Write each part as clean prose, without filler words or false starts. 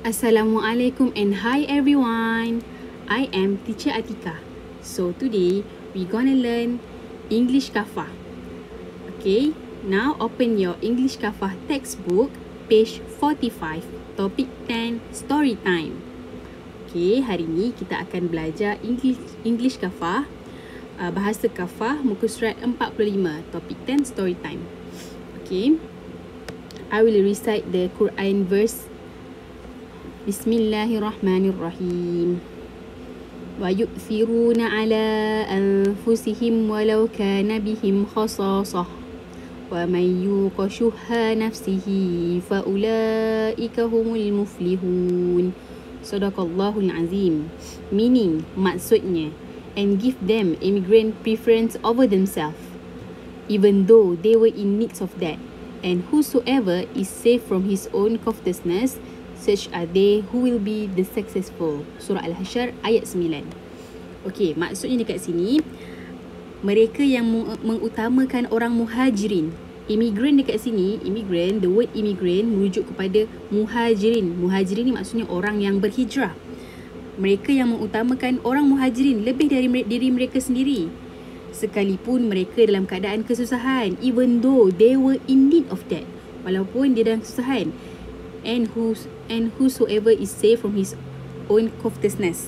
Assalamualaikum and hi everyone. I am Teacher Atika. So today we gonna learn English Kafah. Okay, now open your English Kafah textbook, page 45, topic 10, story time. Okay, hari ni kita akan belajar English Kafah, bahasa Kafah, muka surat 45, topic 10, story time. Okay, I will recite the Quran verse. Bismillahirrahmanirrahim. Wa yu'thiruna ala anfusihim walau kana bihim khasasah. Wa man yuqa shuhha nafsihi fa ulaika humul muflihun. Sadaqallahul azim. Meaning, maksudnya, and give them immigrant preference over themselves, even though they were in need of that. And whosoever is safe from his own covetousness, such are they who will be the successful. Surah Al-Hasyr ayat 9. Okey, maksudnya dekat sini, mereka yang mengutamakan orang muhajirin. Immigrant dekat sini, immigrant, the word immigrant merujuk kepada muhajirin. Muhajirin ni maksudnya orang yang berhijrah. Mereka yang mengutamakan orang muhajirin lebih dari diri mereka sendiri, sekalipun mereka dalam keadaan kesusahan, even though they were in need of that. Walaupun dia dalam kesusahan. And whosoever is safe from his own covetousness.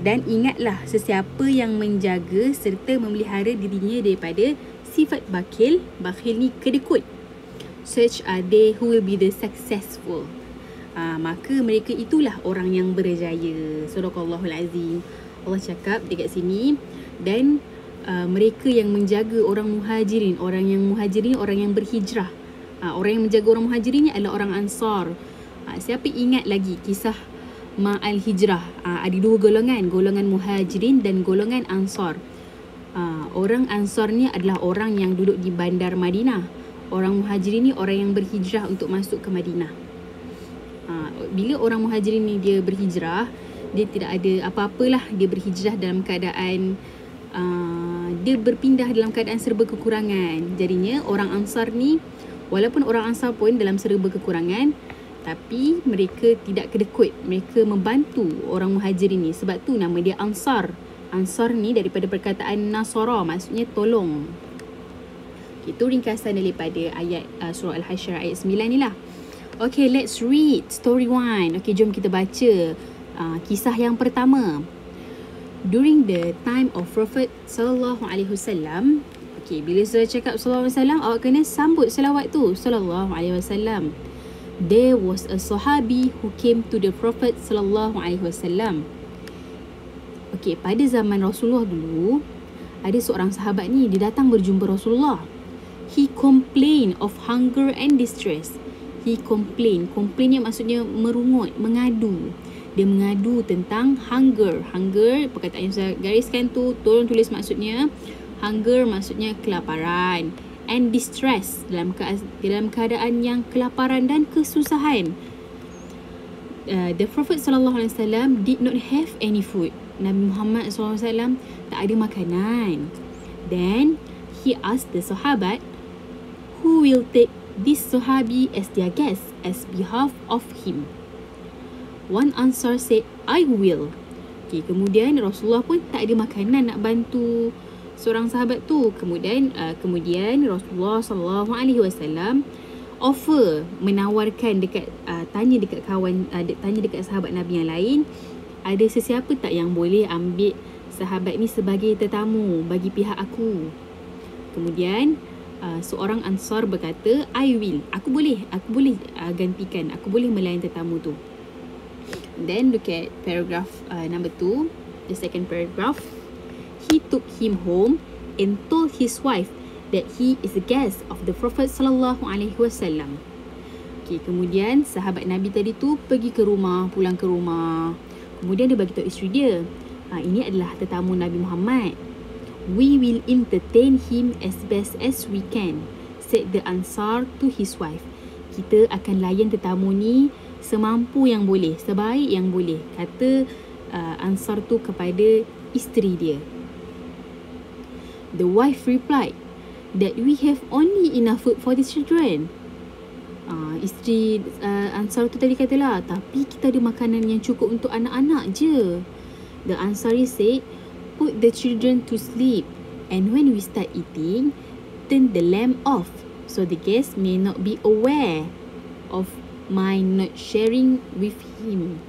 Dan ingatlah, sesiapa yang menjaga serta memelihara dirinya daripada sifat bakhil. Bakhil ni kedekut. Such are they who will be the successful. Maka mereka itulah orang yang berjaya. Sadaqallahul azim. Allah cakap dekat sini. Dan mereka yang menjaga orang muhajirin. Orang yang berhijrah. Orang yang menjaga orang muhajirin ni adalah orang Ansar. Siapa ingat lagi kisah Ma'al Hijrah? Ada dua golongan. Golongan muhajirin dan golongan Ansar. Orang Ansar ni adalah orang yang duduk di bandar Madinah. Orang muhajirin ni orang yang berhijrah untuk masuk ke Madinah. Bila orang muhajirin ni dia berhijrah, dia tidak ada apa-apalah. Dia berhijrah dalam keadaan dia berpindah dalam keadaan serba kekurangan. Jadinya orang Ansar ni, walaupun orang Ansar pun dalam serba kekurangan, tapi mereka tidak kedekut. Mereka membantu orang muhajirin ni. Sebab tu nama dia Ansar. Ansar ni daripada perkataan Nasara, maksudnya tolong. Itu ringkasan daripada ayat surah Al-Hasyr ayat 9 ni lah. Okay, let's read story 1. Okay, jom kita baca kisah yang pertama. During the time of Prophet Sallallahu Alaihi Wasallam. Okay, bila saya cakap sallallahu alaihi wasallam, awak kena sambut selawat tu, sallallahu alaihi wasallam. There was a sahabi who came to the Prophet sallallahu alaihi wasallam. Okay, pada zaman Rasulullah dulu, ada seorang sahabat ni, dia datang berjumpa Rasulullah. He complained of hunger and distress. He complained ni maksudnya merungut, mengadu. Dia mengadu tentang hunger. Hunger, perkataan yang saya gariskan tu, tolong tulis maksudnya. Hunger maksudnya kelaparan, and distress, dalam keadaan yang kelaparan dan kesusahan. The Prophet SAW did not have any food. Nabi Muhammad SAW tak ada makanan. Then he asked the sahabat, who will take this sahabi as their guest as behalf of him? One answer said, I will. Okay, kemudian Rasulullah pun tak ada makanan nak bantu seorang sahabat tu. Kemudian Rasulullah SAW offer, menawarkan dekat tanya dekat sahabat Nabi yang lain, ada sesiapa tak yang boleh ambil sahabat ni sebagai tetamu bagi pihak aku. Kemudian seorang Ansar berkata, I will. Aku boleh gantikan, aku boleh melayan tetamu tu. Then look at paragraph number 2, the second paragraph. He took him home and told his wife that he is a guest of the Prophet sallallahu alaihi wasallam. Okay, kemudian sahabat Nabi tadi tu pergi ke rumah, pulang ke rumah. Kemudian dia bagi tahu isteri dia, ini adalah tetamu Nabi Muhammad. We will entertain him as best as we can, said the Ansar to his wife. Kita akan layan tetamu ni semampu yang boleh, sebaik yang boleh, kata Ansar tu kepada isteri dia. The wife replied that we have only enough food for the children. Isteri Ansar tu tadi katalah, tapi kita ada makanan yang cukup untuk anak-anak je. The Ansari said, put the children to sleep, and when we start eating, turn the lamp off so the guests may not be aware of my not sharing with him.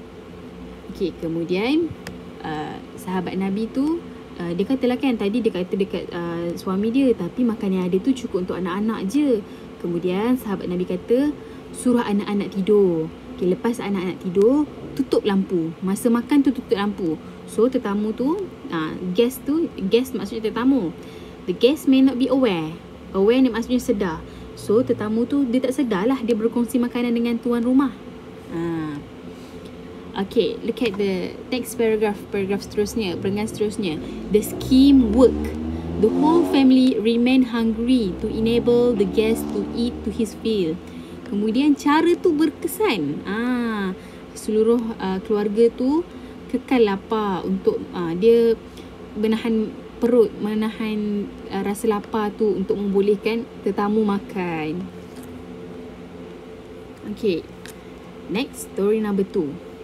Okay, kemudian sahabat Nabi tu dia katalah kan, tadi dia kata dekat suami dia, tapi makan yang ada tu cukup untuk anak-anak je. Kemudian sahabat Nabi kata, suruh anak-anak tidur. Okay, lepas anak-anak tidur, tutup lampu. Masa makan tu tutup lampu. So tetamu tu, guest maksudnya tetamu. The guest may not be aware. Aware ni maksudnya sedar. So tetamu tu dia tak sedar lah dia berkongsi makanan dengan tuan rumah. Okay, look at the next paragraph seterusnya, perenggan seterusnya. The scheme worked. The whole family remained hungry to enable the guest to eat to his fill. Kemudian cara tu berkesan. Seluruh keluarga tu kekal lapar untuk dia menahan perut, menahan rasa lapar tu untuk membolehkan tetamu makan. Okay, next story number 2.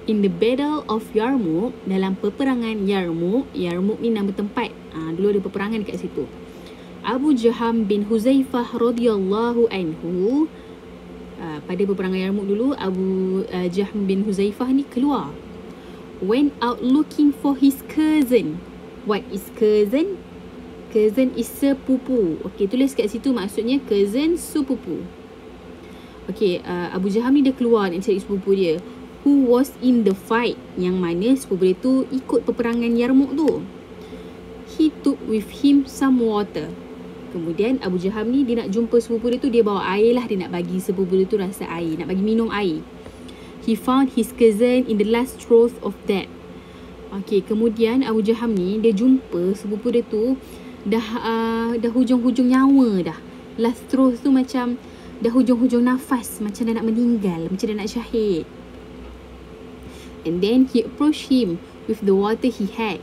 In the Battle of Yarmouk, dalam peperangan Yarmouk ni nama tempat. Dulu ada peperangan dekat situ. Abu Jaham bin Huzaifah radhiyallahu anhu, pada peperangan Yarmouk dulu, Abu Jaham bin Huzaifah ni keluar. Went out looking for his cousin. What is cousin? Cousin is sepupu. Okay, tulis kat situ maksudnya cousin, sepupu. Okay, Abu Jaham ni dia keluar nak cari sepupu dia, who was in the fight, yang mana sepupu dia tu ikut peperangan Yarmouk tu. He took with him some water. Kemudian Abu Jaham ni dia nak jumpa sepupu dia tu, dia bawa air lah, dia nak bagi sepupu dia tu rasa air, nak bagi minum air. He found his cousin in the last throes of death. Okay, kemudian Abu Jaham ni dia jumpa sepupu dia tu dah hujung-hujung nyawa dah. Last throes tu macam dah hujung-hujung nafas, macam dah nak meninggal, macam dah nak syahid. And then he approached him with the water he had.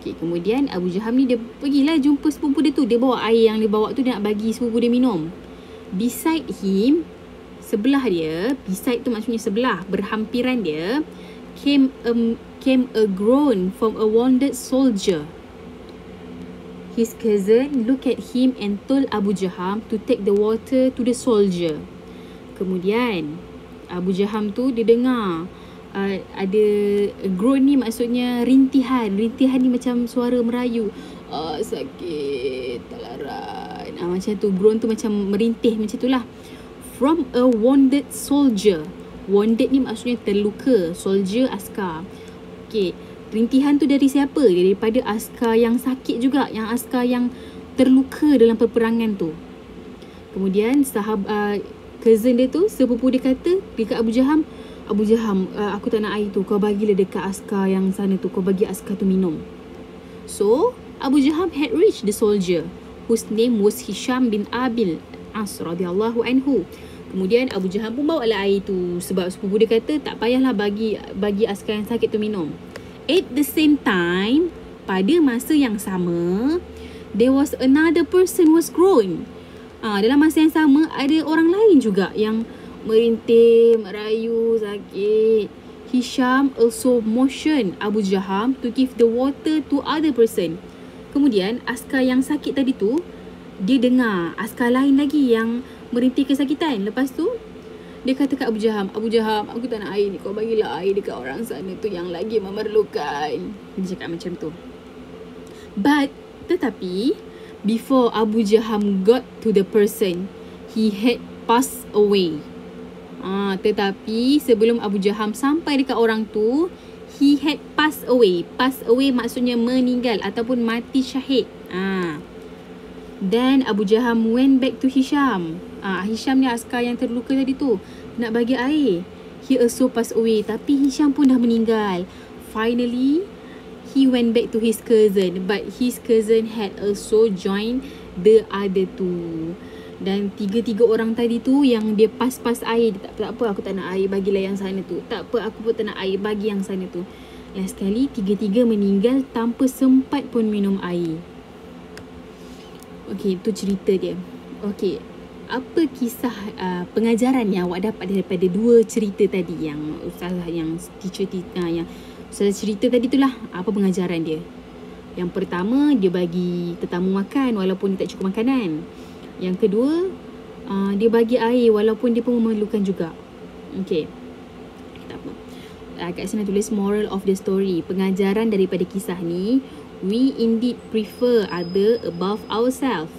Okay, kemudian Abu Jaham ni dia pergilah jumpa sepupu dia tu. Dia bawa air yang dia bawa tu, dia nak bagi sepupu dia minum. Beside him, sebelah dia, beside tu maksudnya sebelah, berhampiran dia, came a groan from a wounded soldier. His cousin looked at him and told Abu Jaham to take the water to the soldier. Kemudian Abu Jaham tu dia dengar ada groan ni maksudnya rintihan. Rintihan ni macam suara merayu. Sakit, tak larat. Macam tu, groan tu macam merintih macam tu lah. From a wounded soldier. Wounded ni maksudnya terluka. Soldier, askar. Okay, rintihan tu dari siapa? Daripada askar yang sakit juga, yang askar yang terluka dalam peperangan tu. Kemudian cousin dia tu, sepupu dia kata dekat Abu Jaham, aku tak nak air tu, kau bagilah dekat askar yang sana tu, kau bagi askar tu minum. So Abu Jaham had reached the soldier, whose name was Hisham bin Abil As radhiyallahu anhu. Kemudian Abu Jaham pun bawa lah air tu, sebab sepupu dia kata tak payahlah bagi askar yang sakit tu minum. At the same time, pada masa yang sama, there was another person was grown. Dalam masa yang sama, ada orang lain juga yang merintih, merayu, sakit. Hisham also motioned Abu Jaham to give the water to other person. Kemudian askar yang sakit tadi tu, dia dengar askar lain lagi yang merintih kesakitan. Lepas tu dia kata kat Abu Jaham, aku tak nak air ni, kau bagilah air dekat orang sana tu yang lagi memerlukan. Dia cakap macam tu. Tetapi before Abu Jaham got to the person, he had passed away. Tetapi sebelum Abu Jaham sampai dekat orang tu, he had passed away. Pass away maksudnya meninggal ataupun mati syahid. Then Abu Jaham went back to Hisham. Hisham ni askar yang terluka tadi tu, nak bagi air. He also passed away, tapi Hisham pun dah meninggal. Finally, he went back to his cousin, but his cousin had also joined the other two. Dan tiga orang tadi tu yang dia pas-pas air, tak apa, aku tak nak air, bagilah yang sana tu. Tak apa, aku pun tak nak air, bagi yang sana tu. Last sekali, tiga meninggal tanpa sempat pun minum air. Okay, itu cerita dia. Okay, apa kisah pengajaran yang awak dapat daripada dua cerita tadi yang ustazah yang teacher yang ustazah cerita tadi tu lah? Apa pengajaran dia? Yang pertama, dia bagi tetamu makan walaupun dia tak cukup makanan. Yang kedua, dia bagi air walaupun dia pun memerlukan juga. Okey, tak apa. Kat sini tulis moral of the story. Pengajaran daripada kisah ni, we indeed prefer other above ourselves.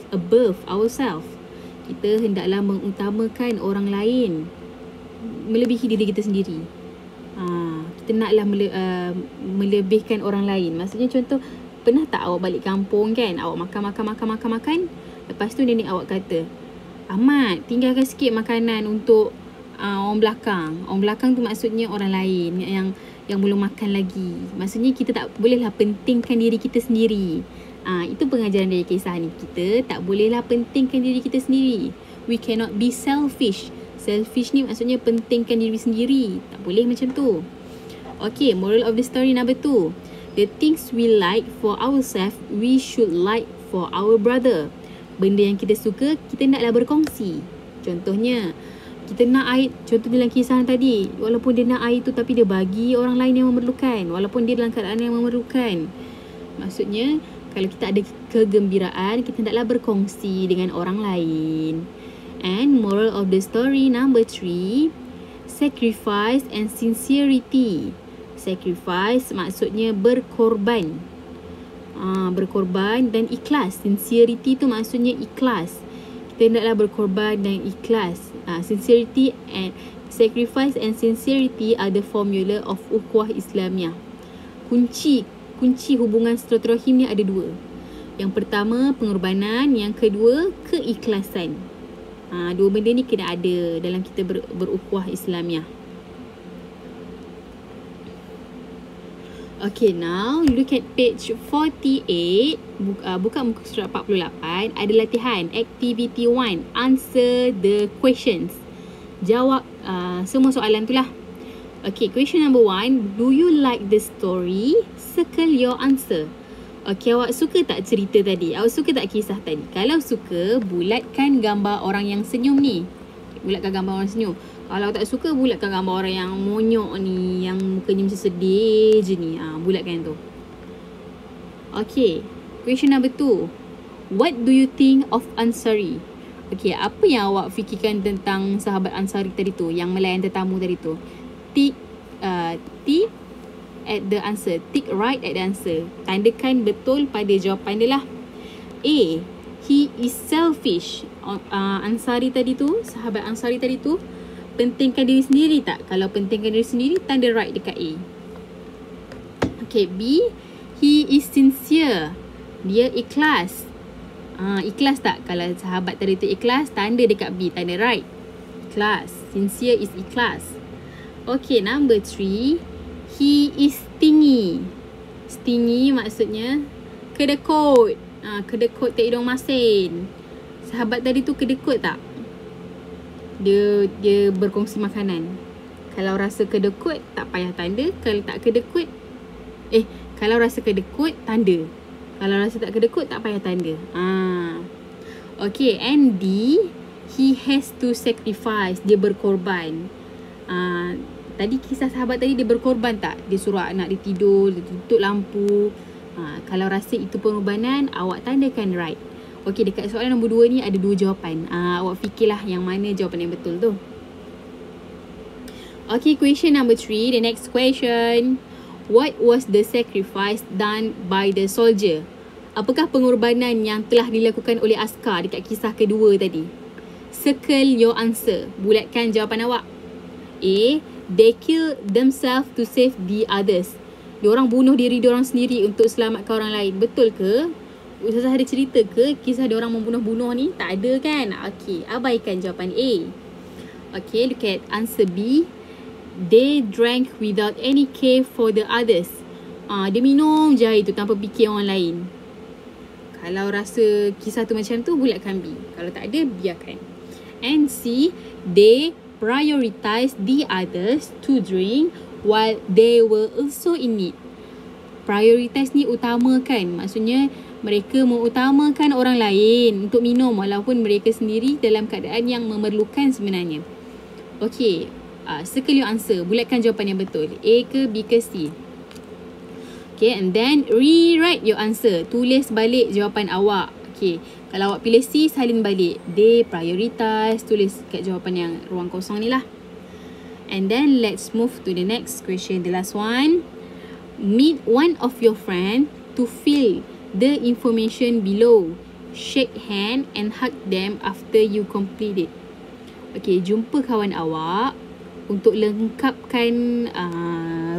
Kita hendaklah mengutamakan orang lain melebihi diri kita sendiri. Kita naklah melebihkan orang lain. Maksudnya contoh, pernah tak awak balik kampung kan, awak makan, lepas tu nenek awak kata, Ahmad, tinggalkan sikit makanan untuk orang belakang. Orang belakang tu maksudnya orang lain yang belum makan lagi. Maksudnya kita tak bolehlah pentingkan diri kita sendiri. Itu pengajaran dari kisah ni. Kita tak bolehlah pentingkan diri kita sendiri. We cannot be selfish. Selfish ni maksudnya pentingkan diri sendiri. Tak boleh macam tu. Okay, moral of the story number 2. The things we like for ourselves, we should like for our brother. Benda yang kita suka, kita naklah berkongsi. Contohnya, kita nak air, contoh dalam kisah tadi, walaupun dia nak air tu tapi dia bagi orang lain yang memerlukan, walaupun dia dalam keadaan yang memerlukan. Maksudnya, kalau kita ada kegembiraan, kita naklah berkongsi dengan orang lain. And moral of the story number 3, sacrifice and sincerity. Sacrifice maksudnya berkorban. Berkorban dan ikhlas. Sincerity tu maksudnya ikhlas. Kita hendaklah berkorban dan ikhlas. Sincerity and sacrifice and sincerity are the formula of ukhuwah Islamiah. Kunci hubungan silaturahim ni ada dua. Yang pertama pengorbanan, yang kedua keikhlasan. Dua benda ni kena ada dalam kita berukhuwah Islamiah. Okay, now look at page 48. Buka muka surat 48. Ada latihan. Activity 1. Answer the questions. Jawab semua soalan tu lah. Okay, question number 1. Do you like the story? Circle your answer. Okay, awak suka tak cerita tadi? Awak suka tak kisah tadi? Kalau suka, bulatkan gambar orang yang senyum ni. Bulatkan gambar orang senyum. Kalau tak suka, bulatkan gambar orang yang monyok ni, yang mukanya macam sedih je ni. Bulatkan tu. Okay, question number 2. What do you think of Ansari? Okay, apa yang awak fikirkan tentang sahabat Ansari tadi tu, yang melayan tetamu tadi tu? Tick at the answer. Tick right at the answer. Tandakan betul pada jawapan dia lah. A. He is selfish. Ansari tadi tu, sahabat Ansari tadi tu, pentingkan diri sendiri tak? Kalau pentingkan diri sendiri, tanda right dekat A. Okay, B. He is sincere. Dia ikhlas. Ikhlas tak? Kalau sahabat tadi tu ikhlas, tanda dekat B, tanda right. Ikhlas. Sincere is ikhlas. Okay, number 3. He is stingy. Stingy maksudnya kedekut. Kedekut tak hidung masin. Sahabat tadi tu kedekut tak? Dia berkongsi makanan. Kalau rasa kedekut, tak payah tanda. Kalau tak kedekut, kalau rasa kedekut, tanda. Kalau rasa tak kedekut, tak payah tanda. Okay, and D. He has to sacrifice. Dia berkorban. Tadi kisah sahabat tadi, dia berkorban tak? Dia suruh anak dia tidur, dia tutup lampu. Kalau rasa itu pengorbanan, awak tandakan right. Okey, dekat soalan nombor 2 ni ada 2 jawapan. Awak fikirlah yang mana jawapan yang betul tu. Okey, question number 3. The next question. What was the sacrifice done by the soldier? Apakah pengorbanan yang telah dilakukan oleh askar dekat kisah kedua tadi? Circle your answer. Bulatkan jawapan awak. A. They kill themselves to save the others. Diorang bunuh diri diorang sendiri untuk selamatkan orang lain. Betul ke? Ustazah ada cerita ke kisah diorang membunuh-bunuh ni? Tak ada kan? Okey, abaikan jawapan A. Okey, look at answer B. They drank without any care for the others. Dia minum je air tu tanpa fikir orang lain. Kalau rasa kisah tu macam tu, bulatkan B. Kalau tak ada, biarkan. And C. They prioritize the others to drink while they were also in need. Prioritize ni utamakan. Maksudnya mereka mengutamakan orang lain untuk minum walaupun mereka sendiri dalam keadaan yang memerlukan sebenarnya. Okay, circle your answer. Bulatkan jawapan yang betul. A ke B ke C. Okay, and then rewrite your answer. Tulis balik jawapan awak. Okay, kalau awak pilih C, salin balik. D, prioritize. Tulis kat jawapan yang ruang kosong ni lah. And then let's move to the next question. The last one. Meet one of your friend to fill the information below. Shake hand and hug them after you complete it. Okay, jumpa kawan awak untuk lengkapkan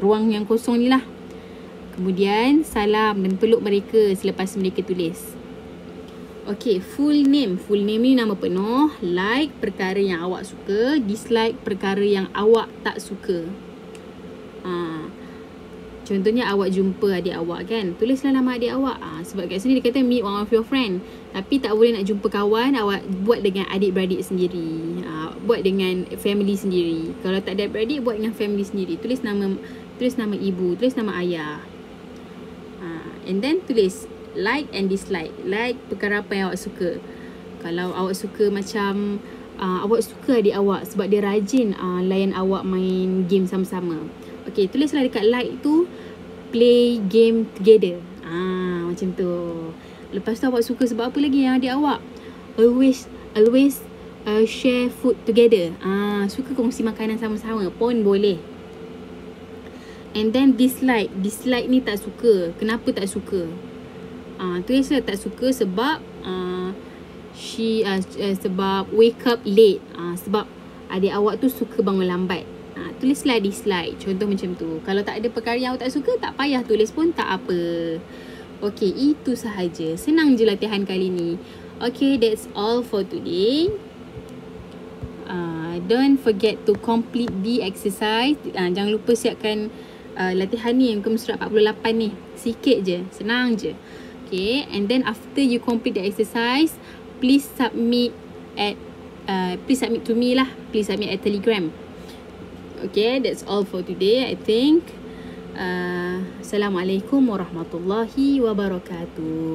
ruang yang kosong ni lah. Kemudian salam dan peluk mereka selepas mereka tulis. Okay, full name. Full name ni nama penuh. Like perkara yang awak suka, dislike perkara yang awak tak suka. Contohnya awak jumpa adik awak kan, tulislah nama adik awak. Sebab kat sini dia kata meet one of your friend. Tapi tak boleh nak jumpa kawan, awak buat dengan adik-beradik sendiri. Buat dengan family sendiri. Kalau tak ada adik-beradik, buat dengan family sendiri. Tulis nama ibu, tulis nama ayah. And then tulis like and dislike. Like perkara apa yang awak suka. Kalau awak suka macam awak suka adik awak sebab dia rajin layan awak main game sama-sama. Okay, tulislah dekat like tu play game together. Macam tu. Lepas tu awak suka sebab apa lagi yang adik awak? Always share food together. Suka kongsi makanan sama-sama pun boleh. And then dislike. Dislike ni tak suka. Kenapa tak suka? Tulislah tak suka sebab sebab wake up late. Sebab adik awak tu suka bangun lambat. Tulislah dislike. Contoh macam tu. Kalau tak ada perkara yang awak tak suka, tak payah tulis pun tak apa. Okay, itu sahaja. Senang je latihan kali ni. Okay, that's all for today. Don't forget to complete the exercise. Jangan lupa siapkan latihan ni, muka surat 48 ni. Sikit je, senang je. Okay, and then after you complete the exercise, please submit to me lah. Please submit at Telegram. Okay, that's all for today, I think. Assalamualaikum warahmatullahi wabarakatuh.